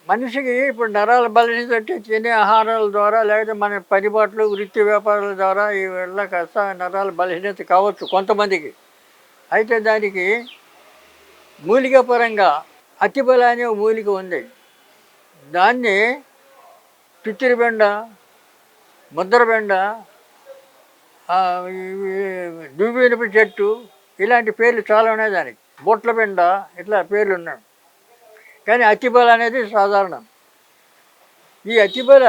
మనిషికి ఇప్పుడు నరాల బలహీనత అంటే తినే ఆహారాల ద్వారా లేకపోతే మన పనిపాట్లు వృత్తి వ్యాపారాల ద్వారా ఈ వల్ల కాస్త నరాల బలహీనత కావచ్చు కొంతమందికి. అయితే దానికి మూలికా పరంగా అతిబల అనే ఒక మూలిక ఉంది. దాన్ని పిచ్చిరిబెండ, ముద్రబెండ, ఇవి దువ్వెనపు చెట్టు ఇలాంటి పేర్లు చాలా ఉన్నాయి దానికి. బొట్ల బెండ ఇట్లా పేర్లు ఉన్నాయి. కానీ అతిబల అనేది సాధారణం. ఈ అతిబల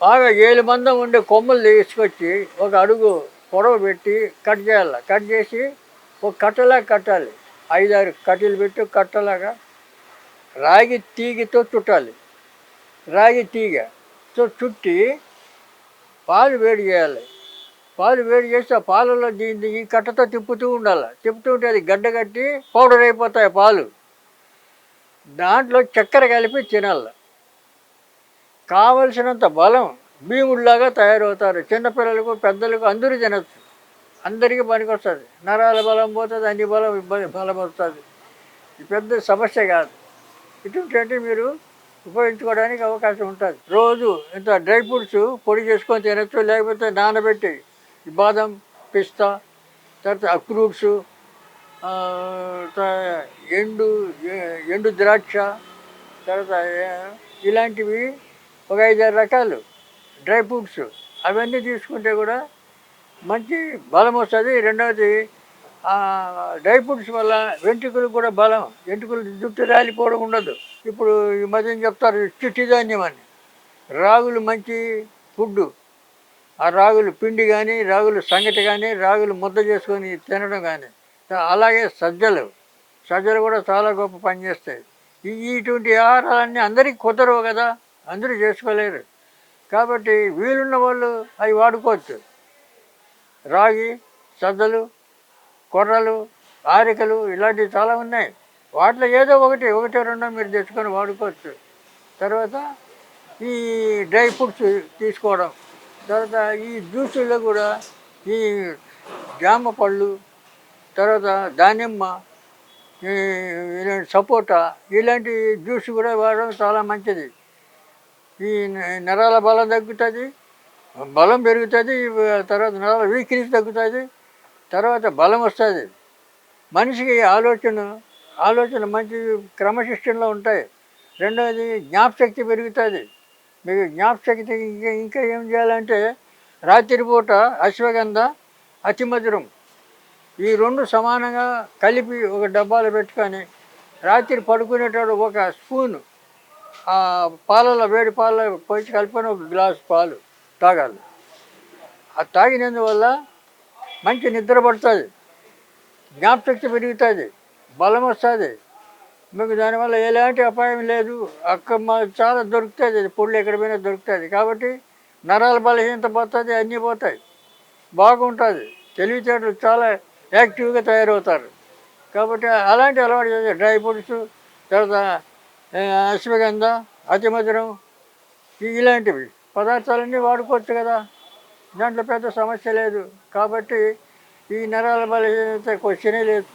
బాగా ఏలు మందం ఉండే కొమ్మలు తీసుకొచ్చి ఒక అడుగు పొడవు పెట్టి కట్ చేయాలి. కట్ చేసి ఒక కట్టలాగా కట్టాలి. 5-6 కట్టెలు పెట్టి కట్టలాగా రాగి తీగతో చుట్టాలి. రాగి తీగతో చుట్టి పాలు వేడి చేయాలి. పాలు వేడి చేసి ఆ పాలలో దీన్ని ఈ కట్టతో తిప్పుతూ ఉండాలి. తిప్పుతూ ఉంటే అది గడ్డ కట్టి పౌడర్ అయిపోతాయి పాలు. దాంట్లో చక్కెర కలిపి తినాలి. కావలసినంత బలం భీముడిలాగా తయారవుతారు. చిన్నపిల్లలకు పెద్దలకు అందరూ తినచ్చు. అందరికీ పనికొస్తుంది. నరాల బలం పోతుంది, అన్ని బలం వస్తుంది. ఇది పెద్ద సమస్య కాదు. ఇటువంటి మీరు ఉపయోగించుకోవడానికి అవకాశం ఉంటుంది. రోజు ఇంత డ్రై ఫ్రూట్స్ పొడి చేసుకొని తినచ్చు. లేకపోతే నానబెట్టి బాదం, పిస్తా, తర్వాత అక్రూట్స్, ఎండు ద్రాక్ష, తర్వాత ఇలాంటివి ఒక 5-6 రకాలు డ్రై ఫ్రూట్స్ అవన్నీ తీసుకుంటే కూడా మంచి బలం వస్తుంది. రెండవది డ్రై ఫ్రూట్స్ వల్ల వెంట్రుకలకు కూడా బలం. వెంట్రుకలు జుట్టు రాలిపోవడం ఉండదు. ఇప్పుడు ఈ మధ్యన చెప్తారు చిట్టి ధాన్యం అని. రాగులు మంచి ఫుడ్డు. ఆ రాగులు పిండి కానీ, రాగులు సంగటి కానీ, రాగులు ముద్ద చేసుకొని తినడం కానీ, అలాగే సజ్జలు కూడా చాలా గొప్ప పనిచేస్తాయి. ఇటువంటి ఆహారాలన్నీ అందరికీ కుదరవు కదా, అందరూ చేసుకోలేరు. కాబట్టి వీలున్న వాళ్ళు అవి వాడుకోవచ్చు. రాగి, సజ్జలు, కొర్రలు, ఆరికలు ఇలాంటివి చాలా ఉన్నాయి. వాటిలో ఏదో ఒకటి రెండో మీరు తెచ్చుకొని వాడుకోవచ్చు. తర్వాత ఈ డ్రై ఫ్రూట్స్ తీసుకోవడం. తర్వాత ఈ జ్యూసుల్లో కూడా ఈ జామ పళ్ళు, తర్వాత దానిమ్మ, ఈ సపోటా ఇలాంటి జ్యూస్ కూడా వాడడం చాలా మంచిది. ఈ నరాల బలం తగ్గుతుంది, బలం పెరుగుతుంది. తర్వాత నరాల వీక్నెస్ తగ్గుతుంది. తర్వాత బలం వస్తుంది. మనిషికి ఆలోచన మంచి క్రమశిక్షణలో ఉంటాయి. రెండవది జ్ఞాపశక్తి పెరుగుతుంది. మీకు జ్ఞాపశక్తి ఇంకా ఏం చేయాలంటే రాత్రిపూట అశ్వగంధ, అతిమధురం ఈ 2 సమానంగా కలిపి ఒక డబ్బాలో పెట్టుకొని రాత్రి పడుకునేటప్పుడు ఒక స్పూను పాలలో వేడి పాలలో పోసి కలుపుకొని ఒక గ్లాసు పాలు తాగాలి. అది తాగినందువల్ల మంచి నిద్ర పడుతుంది, జ్ఞాపశక్తి పెరుగుతుంది, బలం వస్తుంది. మీకు దానివల్ల ఎలాంటి అపాయం లేదు. చాలా దొరుకుతుంది. అది పొళ్ళు ఎక్కడ పోయినా దొరుకుతుంది. కాబట్టి నరాల బలహీనత పోతుంది, అన్నీ పోతాయి, బాగుంటుంది. తెలివితేటలు చాలా యాక్టివ్గా తయారవుతారు. కాబట్టి అలాంటి అలవాటు చేసే డ్రై ఫ్రూట్స్, తర్వాత అశ్వగంధ, అతిమధురం ఇలాంటివి పదార్థాలన్నీ వాడుకోవచ్చు కదా. దాంట్లో పెద్ద సమస్య లేదు. కాబట్టి ఈ నరాల బలహీనత క్వశ్చనే లేదు.